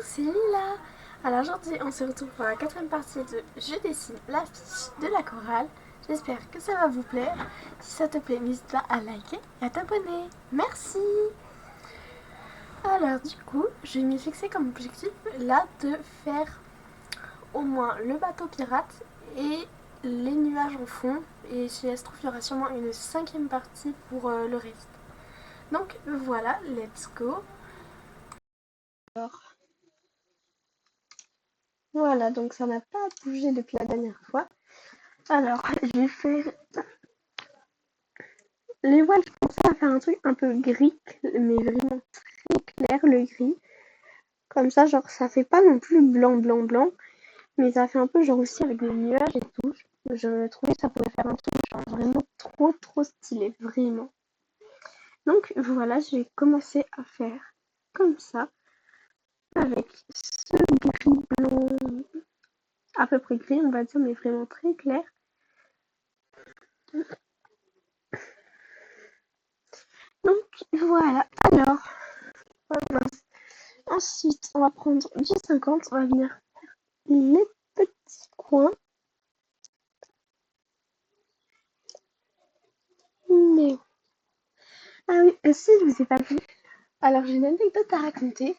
c'est Lila. Alors aujourd'hui, on se retrouve pour la quatrième partie de Je dessine l'affiche de la chorale. J'espère que ça va vous plaire. Si ça te plaît, n'hésite pas à liker et à t'abonner. Merci. Alors du coup, je m'y fixé comme objectif là de faire au moins le bateau pirate et les nuages en fond. Et chez Astro, il y aura sûrement une cinquième partie pour le reste. Donc voilà, let's go. Voilà, donc ça n'a pas bougé depuis la dernière fois. Alors, je vais faire les voiles, je pensais à faire un truc un peu gris, mais vraiment très clair, le gris. Comme ça, genre, ça fait pas non plus blanc, blanc, blanc, mais ça fait un peu genre aussi avec des nuages et tout. Je trouvais que ça pouvait faire un truc genre vraiment trop, trop stylé, vraiment. Donc voilà, je vais commencer à faire comme ça, avec ce gris blanc, à peu près gris, on va dire, mais vraiment très clair. Donc voilà, alors, oh mince. Ensuite, on va prendre du 50, on va venir les petits coins. Mais ah oui, si je vous ai pas dit. Alors j'ai une anecdote à raconter.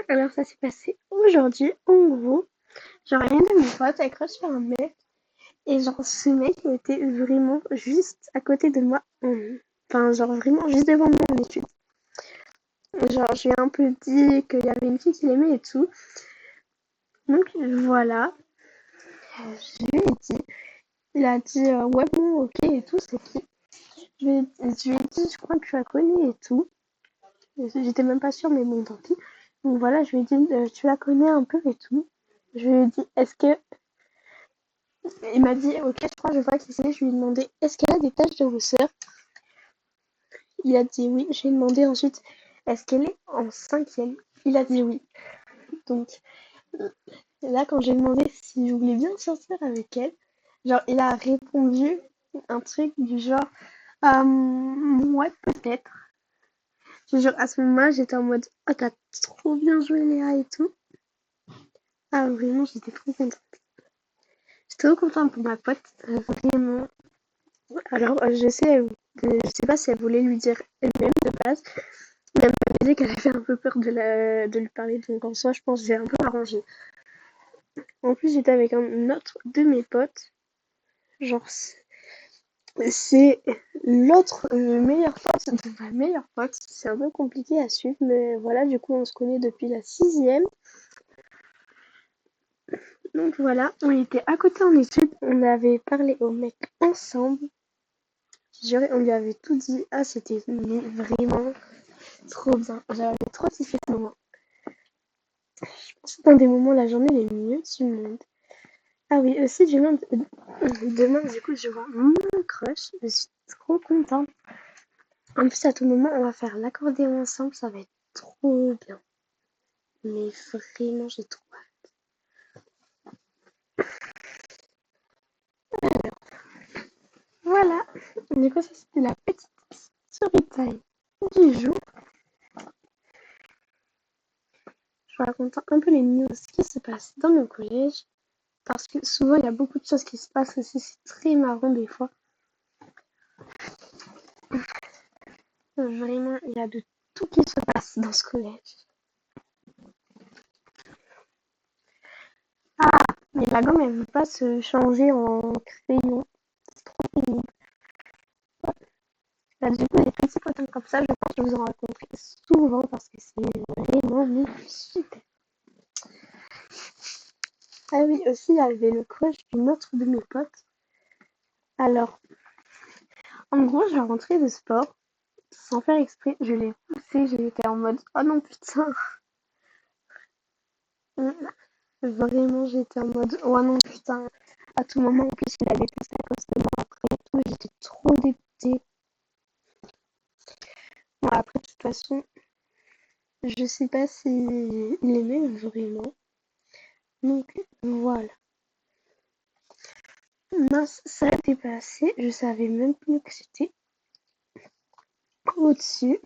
Alors ça s'est passé aujourd'hui. En gros, genre une de mes potes a crush sur un mec et genre ce mec était vraiment juste à côté de moi. Enfin genre vraiment juste devant moi en études. Genre je lui ai un peu dit qu'il y avait une fille qu'il aimait et tout. Donc voilà, je lui ai dit. Il a dit ouais bon ok et tout c'est qui. Je lui ai dit je crois que tu la connais et tout. J'étais même pas sûre, mais bon, tant pis. Donc voilà, je lui ai dit, tu la connais un peu et tout. Je lui ai dit, est-ce que. Il m'a dit, ok, je crois, je vois qui c'est. Je lui ai demandé, est-ce qu'elle a des taches de rousseur? Il a dit oui. Je lui ai demandé ensuite, est-ce qu'elle est en cinquième? Il a dit oui. Donc là, quand j'ai demandé si je voulais bien sortir avec elle, genre, il a répondu un truc du genre, ouais, peut-être. Je jure, à ce moment-là, j'étais en mode, oh, t'as trop bien joué, Léa et tout. Ah, vraiment, j'étais trop contente. J'étais trop contente pour ma pote, vraiment. Alors, je sais pas si elle voulait lui dire elle-même de base, mais elle m'avait dit qu'elle avait un peu peur de lui parler, donc en soi, je pense que j'ai un peu arrangé. En plus, j'étais avec un autre de mes potes, genre, c'est l'autre meilleure pote de ma meilleure pote. C'est un peu compliqué à suivre, mais voilà, du coup, on se connaît depuis la sixième. Donc voilà, on était à côté en études, on avait parlé au mec ensemble. On lui avait tout dit. Ah, c'était vraiment trop bien. J'avais trop kiffé ce moment. Je pense que c'est un des moments de la journée les mieux du monde. Ah oui, aussi, demain du coup, je vois mon crush. Je suis trop contente. En plus, à tout moment, on va faire l'accordéon ensemble. Ça va être trop bien. Mais vraiment, j'ai trop hâte. Voilà. Du coup, ça, c'était la petite story time du jour. Je vous raconte un peu les news qui se passent dans mon collège. Parce que souvent, il y a beaucoup de choses qui se passent aussi. C'est très marrant des fois. Vraiment, il y a de tout qui se passe dans ce collège. Ah, mais la gomme, elle veut pas se changer en crayon. C'est trop pénible. Là, du coup, les petits potins comme ça, je pense que vous en rencontrez souvent parce que c'est vraiment super. Ah oui, aussi, il y avait le crush d'une autre de mes potes. Alors, en gros, je rentrais de sport, sans faire exprès, je l'ai poussé, j'étais en mode, oh non, putain. Vraiment, j'étais en mode, oh non, putain. À tout moment, en plus, il allait passer à cause de moi après et tout, j'étais trop dépitée. Bon, après, de toute façon, je sais pas si il aimait vraiment. Donc, voilà. Mince, ça a dépassé, je savais même plus que c'était au-dessus.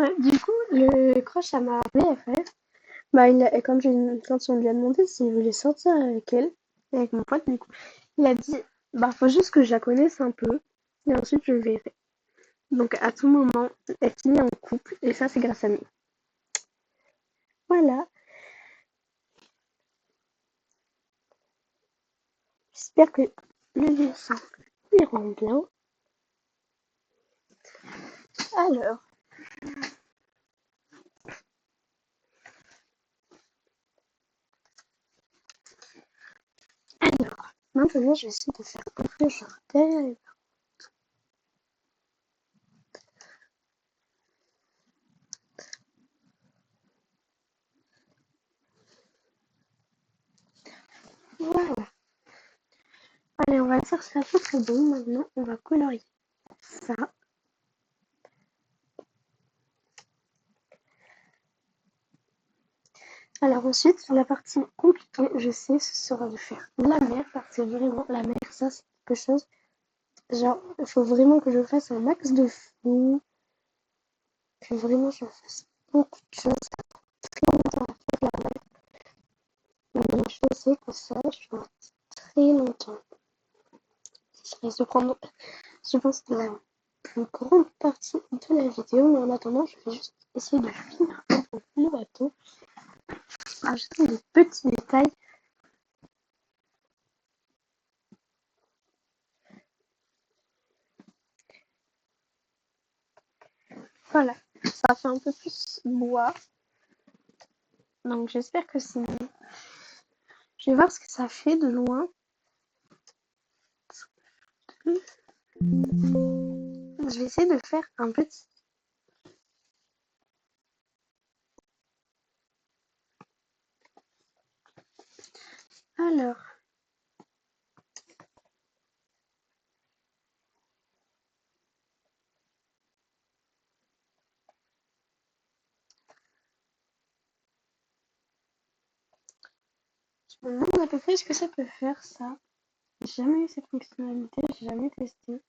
Ouais, du coup, le crush à ma BFF, bah, quand on lui a demandé s'il voulait sortir avec elle, avec mon pote, du coup, il a dit, bah, faut juste que je la connaisse un peu, et ensuite je verrai. Donc, à tout moment, elle finit en couple, et ça, c'est grâce à nous. Voilà. J'espère que le dessin ira bien. Alors, maintenant, je vais essayer de faire un peu genre derrière. Voilà. Allez, on va dire que c'est à peu près bon. Maintenant, on va colorier ça. Alors ensuite, sur la partie compliquée, je sais, ce sera de faire la mer, parce que vraiment, la mer, ça, c'est quelque chose. Genre, il faut vraiment que je fasse un max de fou, que vraiment je fasse beaucoup de choses. Très longtemps à faire la mer. Mais je sais que ça, je vais rester très longtemps. Je risque de prendre, je pense, la plus grande partie de la vidéo, mais en attendant, je vais juste essayer de finir le bateau, rajouter des petits détails. Voilà, ça fait un peu plus bois. Donc j'espère que c'est mieux. Je vais voir ce que ça fait de loin. Je vais essayer de faire un petit. Alors, je me demande à peu près ce que ça peut faire ça. J'ai jamais eu cette fonctionnalité, j'ai jamais testé.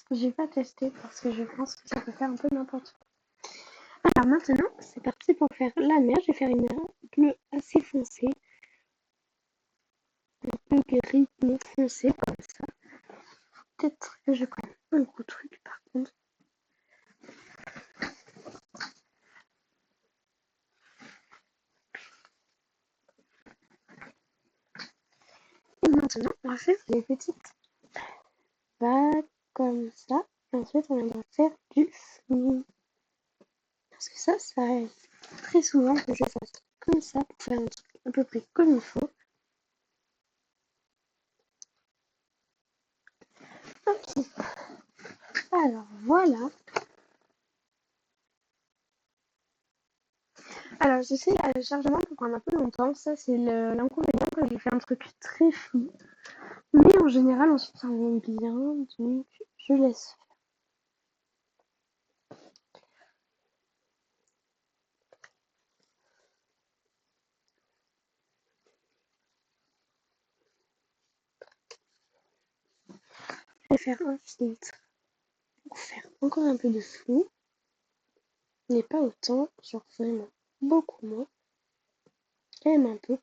J'ai pas testé parce que je pense que ça peut faire un peu n'importe quoi. Alors maintenant, c'est parti pour faire la mer. Je vais faire une mer bleue assez foncée, un peu gris bleu foncé comme ça. Peut-être que je prenne un gros truc par contre. Et maintenant, on va faire les petites vagues comme ça. Et ensuite, on va faire du flou. Parce que ça arrive très souvent que je fasse comme ça pour faire un truc à peu près comme il faut. Ok, alors voilà. Alors je sais, le chargement peut prendre un peu longtemps. Ça, c'est l'inconvénient quand je fais un truc très flou. Mais en général, ensuite, ça revient bien. Donc, je laisse faire. Je vais faire un filtre pour faire encore un peu de flou. Mais pas autant, genre vraiment beaucoup moins. Quand même un peu.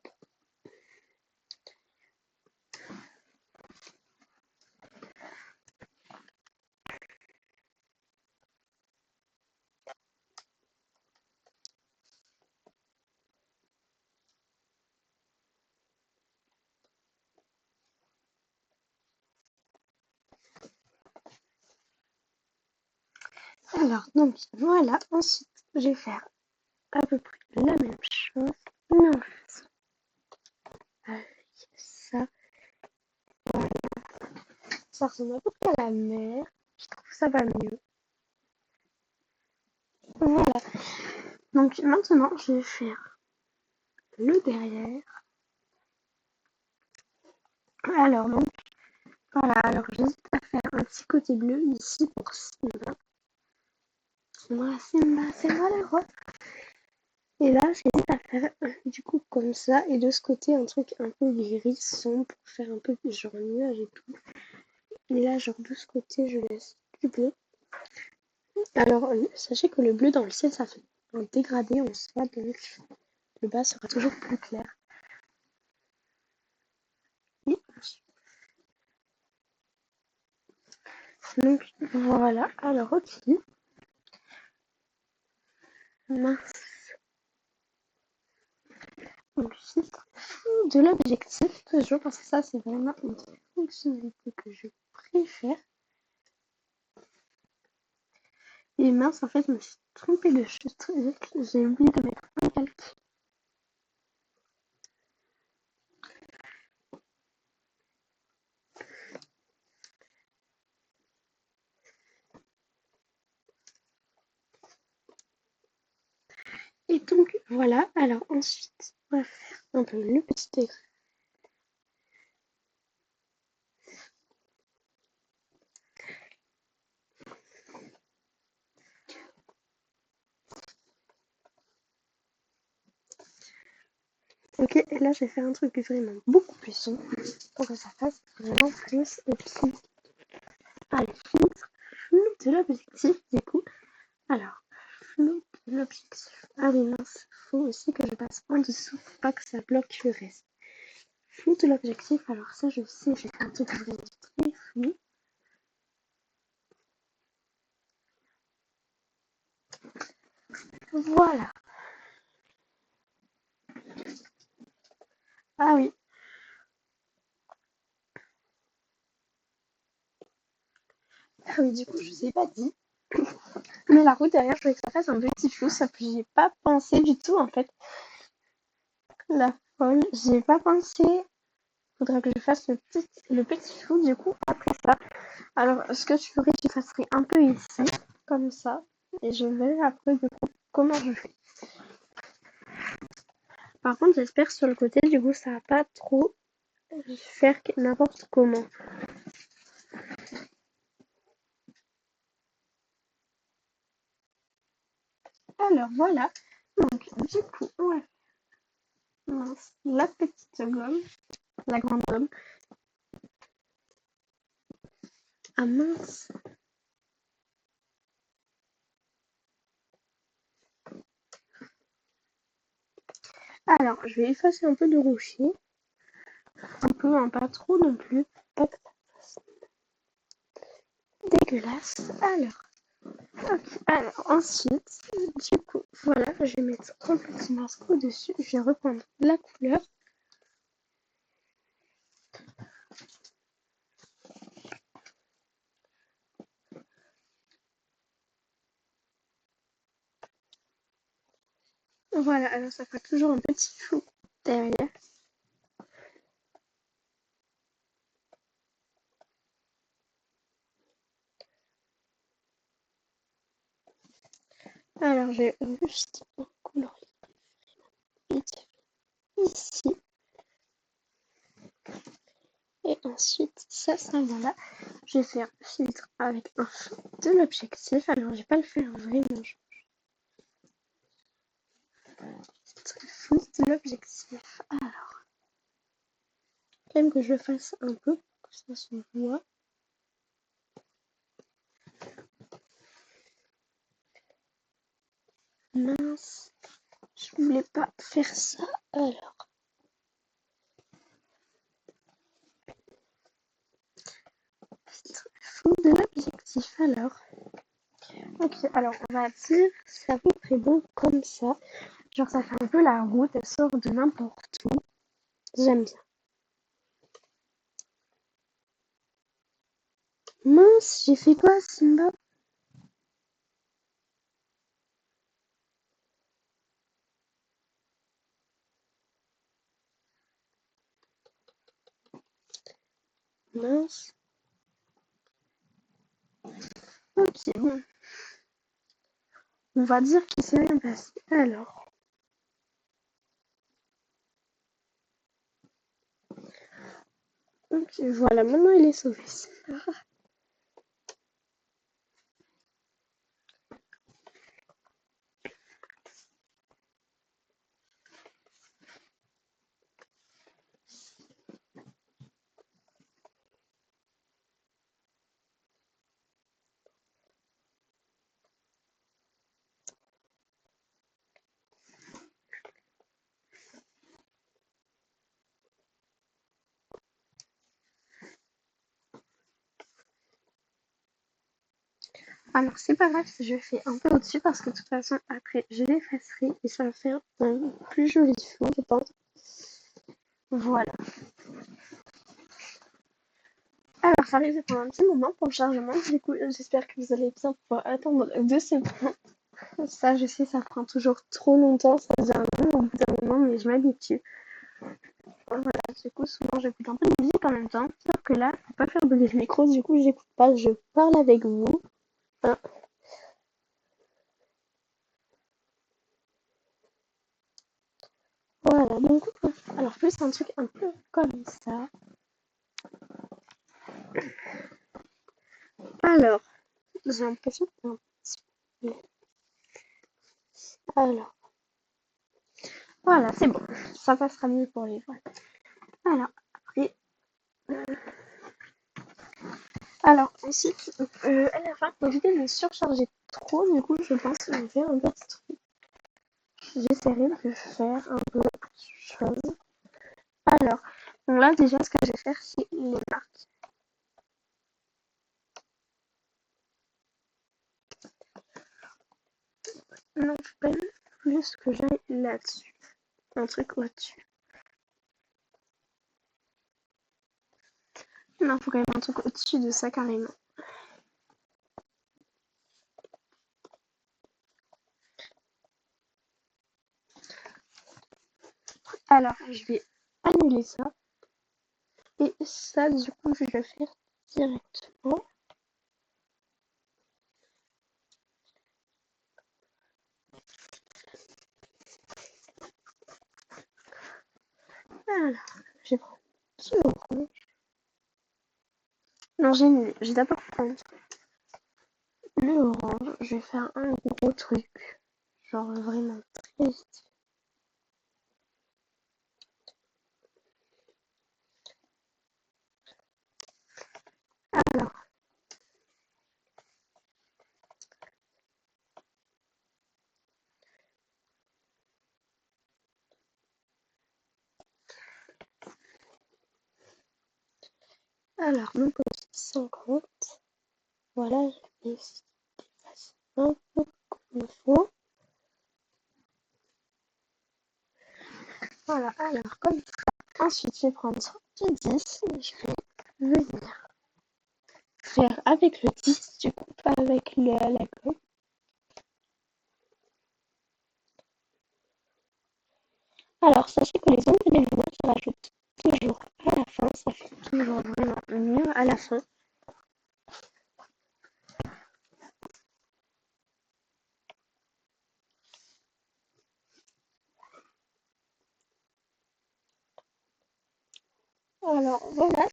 Alors, donc voilà. Ensuite, je vais faire à peu près la même chose. Non, avec ça. Ça ressemble à peu près à la mer. Je trouve que ça va mieux. Voilà. Donc maintenant, je vais faire le derrière. Alors donc, voilà. Alors j'hésite à faire un petit côté bleu ici pour Simba. Simba, Simba, c'est moi le roi. Et là, j'hésite à faire du coup comme ça. Et de ce côté, un truc un peu gris sombre pour faire un peu genre nuage et tout. Et là, genre de ce côté, je laisse du bleu. Alors, sachez que le bleu dans le ciel, ça fait un dégradé en soi, donc le bas sera toujours plus clair. Et donc, voilà. Alors, ok. Mince. Donc, filtre de l'objectif, toujours, parce que ça, c'est vraiment une fonctionnalité que je préfère. Et mince, en fait, je me suis trompée de truc. J'ai oublié de mettre un calque. Et donc, voilà. Alors, ensuite, on va faire un peu le petit dégradé. Ok, et là, je vais faire un truc vraiment beaucoup plus sombre pour que ça fasse vraiment plus épicé. Allez, filtre, flou de l'objectif, du coup. Alors, flou de l'objectif. Ah oui, mince, faut aussi que je passe en dessous pour pas que ça bloque le reste. Flou de l'objectif, alors ça, je sais, je vais faire un truc vraiment très flou. Voilà. Ah oui. Ah oui, du coup, je vous ai pas dit. Mais la route derrière, je voulais que ça fasse un petit flou, sauf que j'y ai pas pensé du tout, en fait. La folle, j'y ai pas pensé. Faudra que je fasse le petit flou, du coup, après ça. Alors, ce que je ferai, j'effacerai un peu ici, comme ça. Et je verrai après, du coup, comment je fais. Par contre, j'espère sur le côté, du coup, ça va pas trop faire n'importe comment. Alors, voilà. Donc, du coup, on va faire la petite gomme, la grande gomme. Ah mince. Alors, je vais effacer un peu de rocher. Un peu, hein, pas trop non plus. Pas que ça fasse dégueulasse. Alors, ensuite, du coup, voilà, je vais mettre un petit masque au-dessus. Je vais reprendre la couleur. Voilà, alors ça fera toujours un petit flou derrière. Alors, je vais juste colorier ici. Et ensuite, ça voilà. Je vais faire filtre avec un fond de l'objectif. Alors, je vais pas le faire vraiment. Fond de l'objectif. Alors, quand même que je le fasse un peu pour que ça se voit. Mince, je voulais pas faire ça. Alors, fond de l'objectif. Alors, ok. Alors, on va dire c'est à peu près bon comme ça. Genre, ça fait un peu la route. Elle sort de n'importe où. J'aime bien. Mince, j'ai fait quoi, Simba? Mince. Ok, bon. On va dire qu'il s'est rien passé. Alors. Ok, voilà, maintenant il est sauvé. Alors c'est pas grave si je fais un peu au-dessus parce que de toute façon après je l'effacerai et ça va faire un plus joli fond je pense. Voilà. Alors ça risque de prendre un petit moment pour le chargement, du coup j'espère que vous allez bien pouvoir attendre 2 secondes. Ça je sais ça prend toujours trop longtemps, ça devient long au bout d'un moment mais je m'habitue. Voilà, du coup souvent j'écoute un peu de musique en même temps, sauf que là faut pas faire bouger le micro, du coup j'écoute pas, je parle avec vous. Hein. Voilà, donc alors plus un truc un peu comme ça. Alors, j'ai l'impression que c'est un petit peu. Alors, voilà, c'est bon. Ça passera mieux pour les voiles. Alors, après. Alors, ensuite, à la fin, faut éviter de surcharger trop. Du coup, je pense que je vais faire un petit truc. J'essaierai de faire un peu de choses. Alors, donc là, déjà, ce que je vais faire, c'est les marques. Non, je peux pas plus que j'aille là-dessus. Un truc au-dessus. Non, faut quand même un truc au-dessus de ça, carrément. Alors, je vais annuler ça. Et ça, du coup, je vais le faire directement. Alors, je vais prendre ce orange. Non, j'ai d'abord prendre le orange. Je vais faire un gros truc. Genre vraiment très vite. Alors, mon petit 50. Voilà, je vais effacer un peu comme il faut. Voilà, alors comme ça. Ensuite, je vais prendre le 10 et je vais venir faire avec le 10, du coup, pas avec la gomme. Alors, sachez que les ombres et les lumières se rajoutent toujours à la fin. Ça fait toujours vraiment mieux à la fin. Alors, voilà.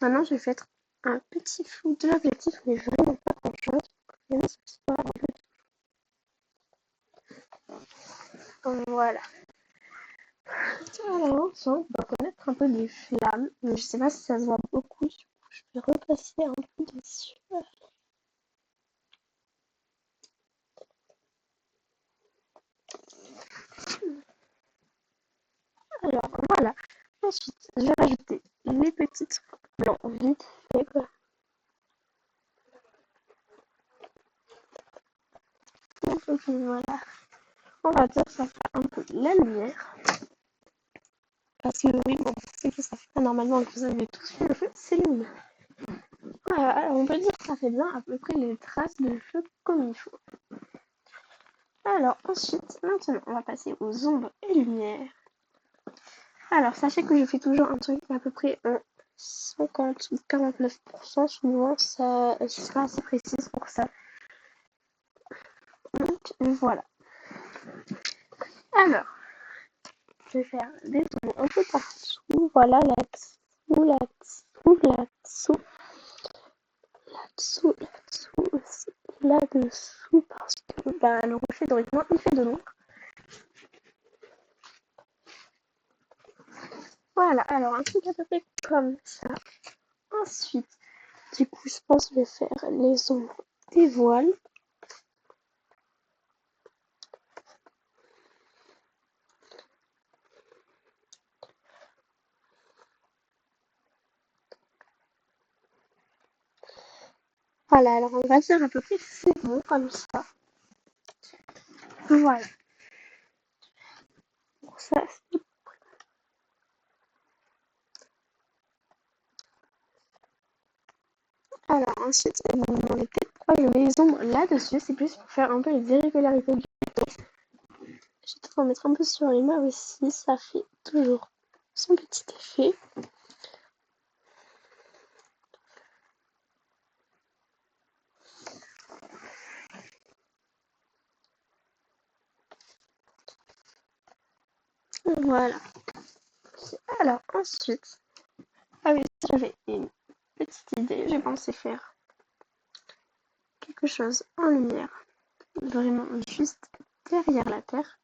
Maintenant, je vais faire un petit flou de l'objectif, mais vraiment pas grand-chose. Vraiment, ça soit un peu. Voilà. Alors, on va connaître un peu des flammes, mais je sais pas si ça se voit beaucoup. Du coup, je vais repasser un peu dessus. Alors, voilà. Ensuite, je vais rajouter les petites blancs vite fait, quoi. Donc, voilà. On va dire que ça fait un peu de la lumière. Parce que oui, bon, c'est que ça fait pas normalement que vous avez tous fait le feu, c'est les lumières. Voilà, alors on peut dire que ça fait bien à peu près les traces de feu comme il faut. Alors ensuite, maintenant, on va passer aux ombres et lumières. Alors sachez que je fais toujours un truc à peu près en 50 ou 49%, souvent ça, je suis pas assez précise pour ça. Donc voilà. Alors, je vais faire des ombres un peu partout. Voilà, là-dessous, là-dessous, là-dessous, là-dessous, là-dessous aussi, là-dessous, parce que bah, le reflet théoriquement il fait de l'ombre. Voilà, alors un truc à peu près comme ça. Ensuite, du coup, je pense que je vais faire les ombres des voiles. Voilà, alors on va dire à peu près que c'est bon comme ça. Voilà, pour ça. Alors ensuite, vous me demandez peut-être pourquoi je mets les ombres là-dessus. C'est plus pour faire un peu les irrégularités du photo. Je vais peut-être en mettre un peu sur les mains aussi. Ça fait toujours son petit effet. Voilà. Alors ensuite, ah oui, j'avais une petite idée. J'ai pensé faire quelque chose en lumière, vraiment juste derrière la terre.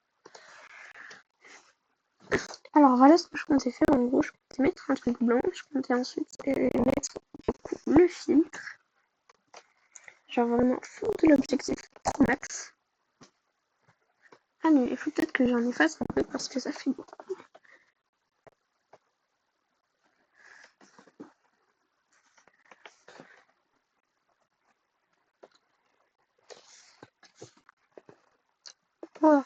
Alors voilà ce que je comptais faire en gros. Je comptais mettre un truc blanc. Je comptais ensuite mettre le filtre. Genre vraiment fondre l'objectif au max. Ah mais il faut peut-être que j'en efface un peu parce que ça fait beaucoup. Voilà.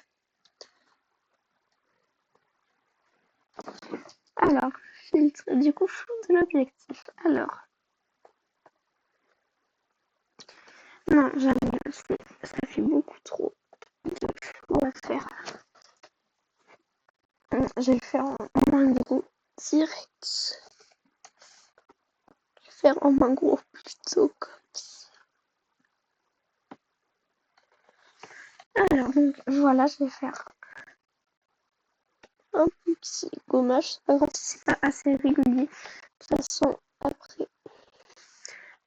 Alors, filtre, du coup, fondre l'objectif. Alors, non, j'annule, ça fait beaucoup trop de flou à faire. Je vais le faire en moins gros direct. Je vais faire en moins gros plutôt comme ça. Alors, donc, voilà, je vais faire un petit gommage. C'est pas grave si c'est pas assez régulier. De toute façon, après,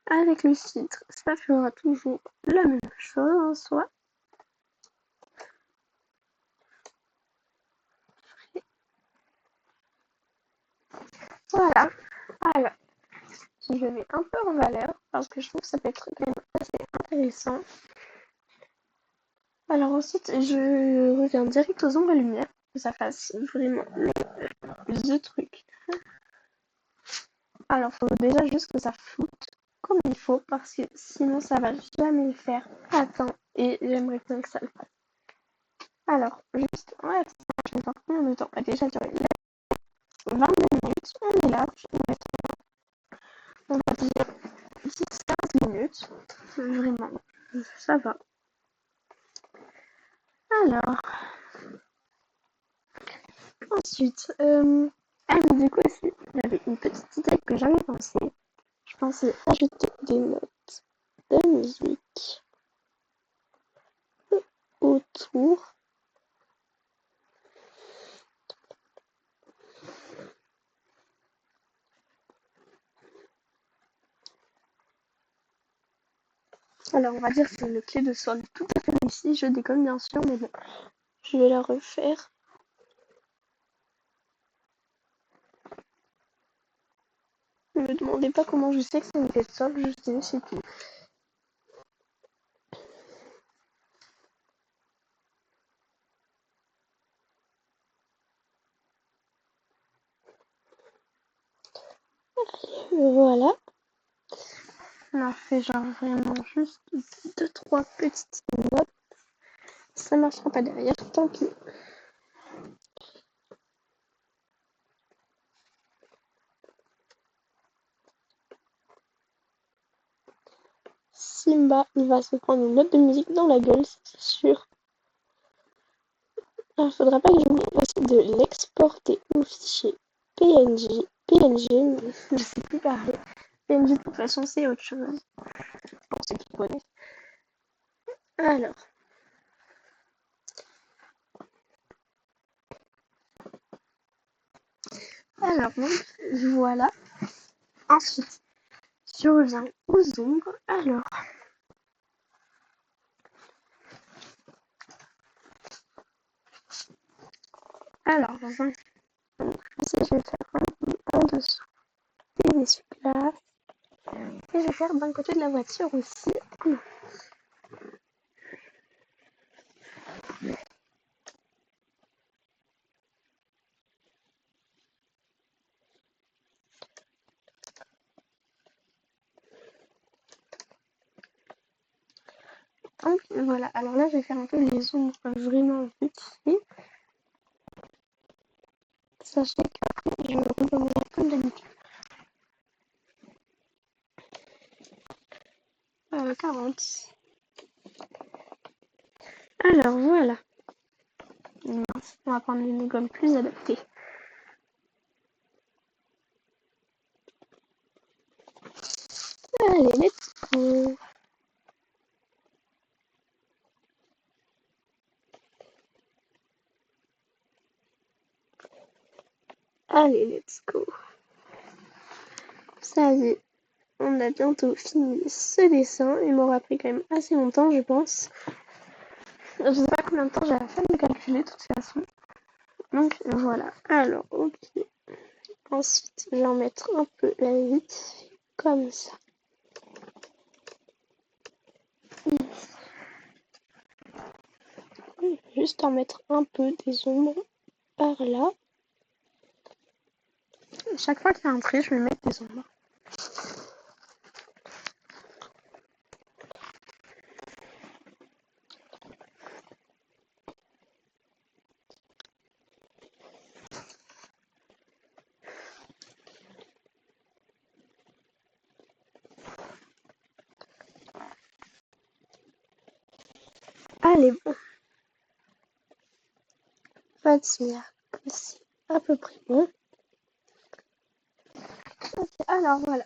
avec le filtre, ça fera toujours la même chose en soi. Voilà. Alors, je le mets un peu en valeur parce que je trouve que ça peut être quand même assez intéressant. Alors ensuite, je reviens direct aux ombres et lumières, que ça fasse vraiment le truc. Alors, faut déjà juste que ça floute comme il faut parce que sinon ça va jamais le faire à temps et j'aimerais bien que ça le fasse. Alors, juste, ouais, je vais voir combien de temps a déjà duré. 22 minutes, on est là, on va dire 10-15 minutes. Vraiment, ça va. Alors, ensuite, ah oui, du coup aussi, j'avais une petite idée que j'avais pensée. Je pensais ajouter des notes de musique autour. Alors, on va dire que c'est une clé de sol tout à fait réussie. Je déconne bien sûr, mais bon, je vais la refaire. Ne me demandez pas comment je sais que c'est une clé de sol, je sais, c'est tout. Voilà. On a fait genre vraiment juste 2-3 petites notes. Ça marchera pas derrière, tant pis. Simba, il va se prendre une note de musique dans la gueule, c'est sûr. Alors, faudra pas que j'oublie aussi de l'exporter au fichier PNG. PNG, je sais plus parler. PNG, de toute façon, c'est autre chose. Pour ceux qui connaissent. Alors. Alors, donc, voilà. Ensuite, je reviens aux ombres. Alors, dans un je vais faire un en dessous des essuie-glaces. Et je vais faire d'un côté de la voiture aussi. Donc voilà, alors là je vais faire un peu les ombres vraiment vite fait. Sachez qu'après je redonnerai comme d'habitude 40. Alors voilà. Mince, on va prendre une gomme plus adaptée. Allez, let's go. Allez, let's go. Ça y est, on a bientôt fini ce dessin. Il m'aura pris quand même assez longtemps, je pense. Je sais pas combien de temps j'ai à faire de calculer de toute façon. Donc voilà. Alors, ok. Ensuite, je vais en mettre un peu la vite, comme ça. Juste en mettre un peu des ombres par là. Chaque fois qu'il y a un trait, je vais mettre des ombres. Allez, bon. On va dire que c'est à peu près bon. Okay, alors voilà.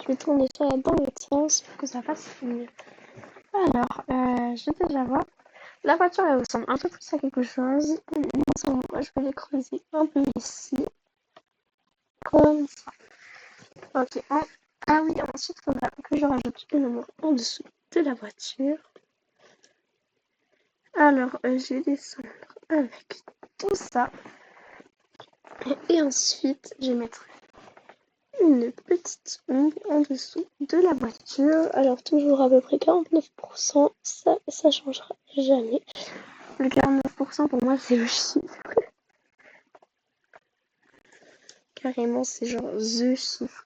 Je vais tourner ça dans l'autre sens pour que ça fasse mieux. Alors, je vais déjà voir. La voiture, elle ressemble un peu plus à quelque chose. Moi, je vais les creuser un peu ici. Comme ça. Ok. Ah oui, ensuite, il faudra que je rajoute une ombre en dessous de la voiture. Alors, je vais descendre avec tout ça. Et ensuite, je vais mettre une petite ombre en dessous de la voiture. Alors, toujours à peu près 49%. Ça changera jamais. Le 49% pour moi, c'est le chiffre. Carrément, c'est genre the chiffre.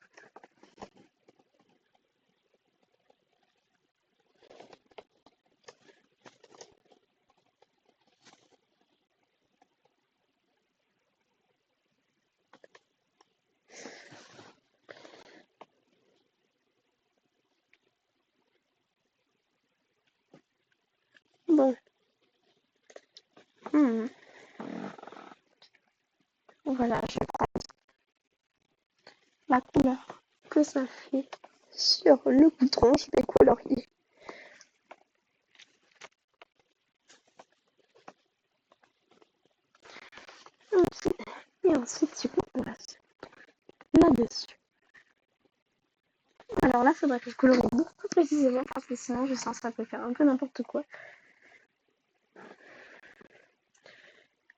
Bon. Voilà, je prends la couleur que ça fait sur le goudron. Je vais colorier. Ok. Et ensuite, du coup, on va se là-dessus. Alors là, il faudrait que je colorie beaucoup plus précisément parce que sinon, je sens que ça peut faire un peu n'importe quoi.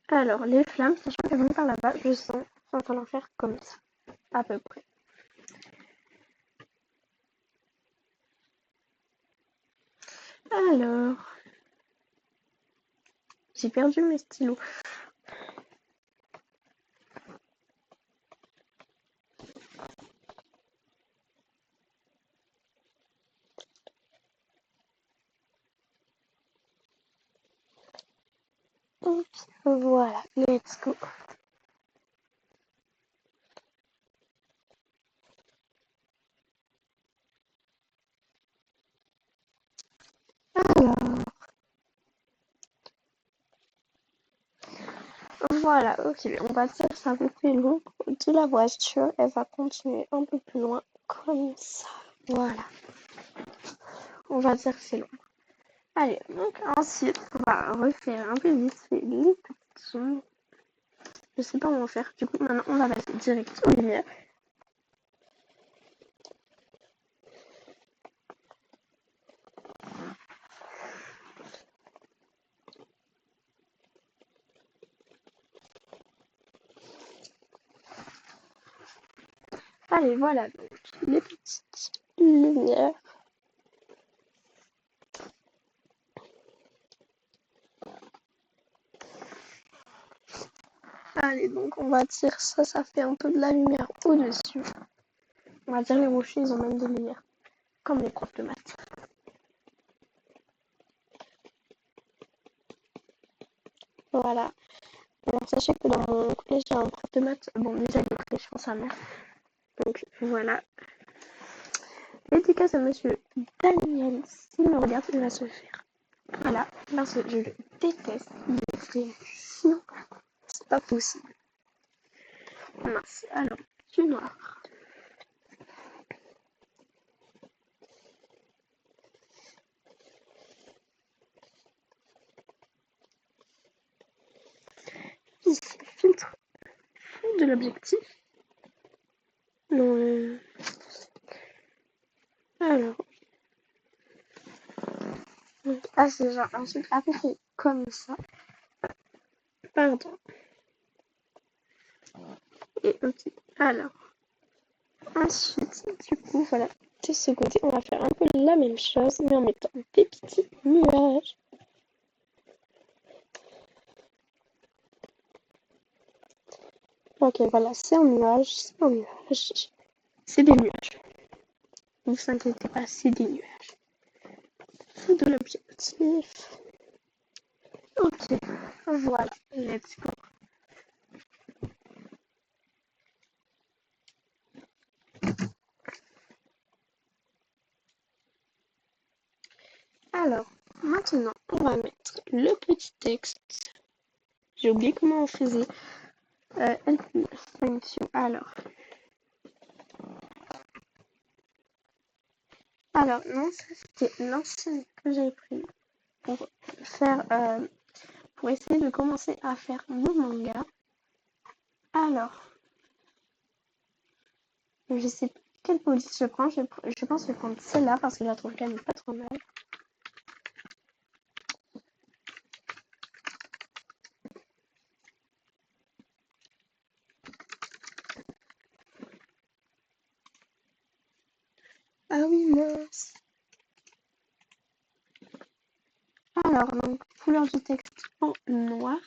Alors, les flammes, sachant qu'elles vont par là-bas, je sens qu'il va falloir faire comme ça, à peu près. Alors, j'ai perdu mes stylos. Donc, voilà, let's go. Alors, voilà, ok, on va dire que c'est à peu près l'ombre de la voiture. Elle va continuer un peu plus loin, comme ça. Voilà. On va dire que c'est l'ombre. Allez, donc ensuite, on va refaire un peu vite fait les petites ombres. Je sais pas comment faire. Du coup, maintenant, on va passer direct aux lumières. Allez, voilà, donc les petites lumières. Allez, donc on va dire ça, ça fait un peu de la lumière au-dessus. On va dire les rochers, ils ont même des lumières, comme les profs de maths. Voilà. Alors, sachez que dans mon collège, j'ai un prof de maths. Bon, déjà, il est très, je pense, sa mère. Donc, voilà. Dédicace à monsieur Daniel. S'il me regarde, il va se faire. Voilà. Parce que je le déteste. Il est très chiant. C'est pas possible. Mince. Alors, du noir. Ici, filtre fond de l'objectif. Non, alors. Ah, c'est genre un truc à peu près comme ça. Pardon. Et ok. Alors. Ensuite, du coup, voilà. De ce côté, on va faire un peu la même chose, mais en mettant des petits nuages. Ok, voilà, c'est un nuage, c'est un nuage. C'est des nuages. Ne vous inquiétez pas, c'est des nuages. C'est de l'objectif. Ok, voilà, let's go. Alors, maintenant, on va mettre le petit texte. J'ai oublié comment on faisait. Fonction. Alors, non, ça c'était l'ancienne que j'avais pris pour faire, pour essayer de commencer à faire mon manga. Alors, je sais pas quelle police je prends. Je pense que je vais prendre celle-là parce que je la trouve quand même pas trop mal. Ah oui, mince. Alors, donc, couleur du texte en noir.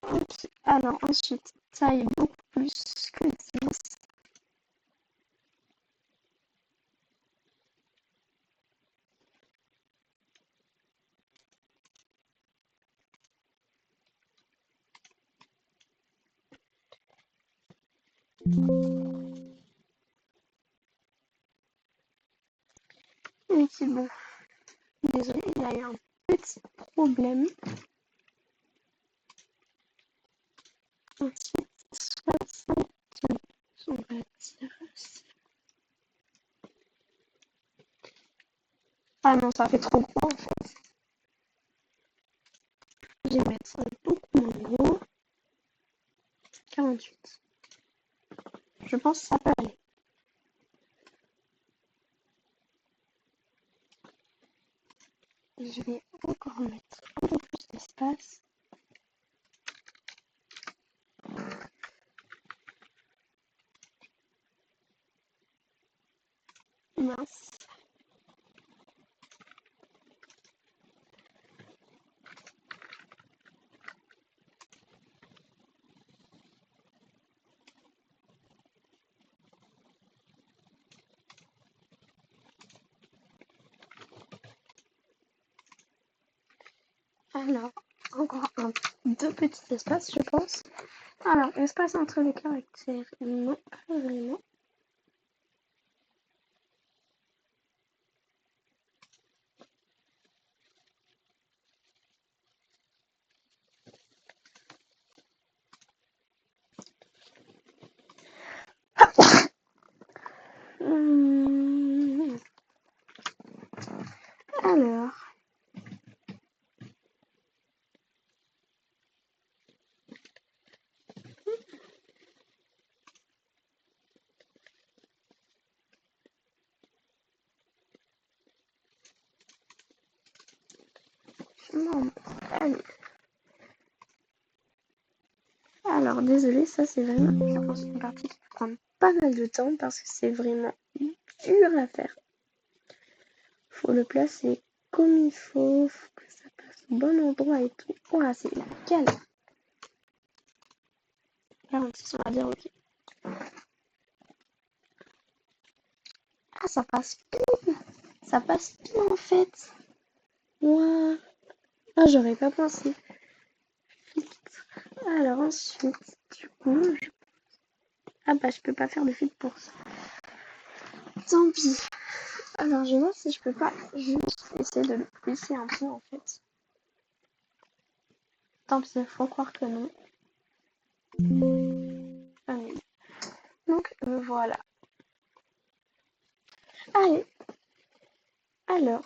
Ok. Alors, ensuite, taille beaucoup plus que 10. Oui, c'est bon. Désolée, il y a eu un petit problème. Ensuite, 60, on va dire. Ah non, ça fait trop gros en fait. Je vais mettre ça beaucoup moins gros. 48. Je pense que ça peut aller. Je vais encore mettre un peu plus d'espace. Mince. Alors, encore deux petits espaces, je pense. Alors, espace entre les caractères, non, pas vraiment. Hum, Alors, non, allez. Alors, désolé, ça c'est vraiment, je pense, une partie qui peut prendre pas mal de temps parce que c'est vraiment dur à faire. Faut le placer comme il faut que ça passe au bon endroit et tout. Ouah, c'est la galère. 46, on va dire ok. Ah, ça passe pile. Ça passe pile en fait. Ouah. Ah, j'aurais pas pensé. Alors ensuite, du coup, ah bah je peux pas faire de fil pour ça. Tant pis. Alors je vais voir si je peux pas juste essayer de le baisser un peu en fait. Tant pis, faut croire que non. Ah oui. Donc voilà. Allez, alors.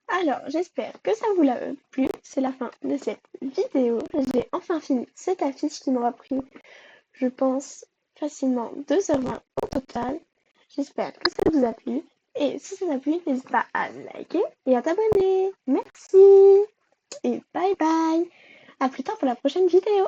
Alors, j'espère que ça vous a plu. C'est la fin de cette vidéo. J'ai enfin fini cette affiche qui m'aura pris, je pense, facilement 2h20 au total. J'espère que ça vous a plu. Et si ça vous a plu, n'hésite pas à liker et à t'abonner. Merci et bye bye. À plus tard pour la prochaine vidéo.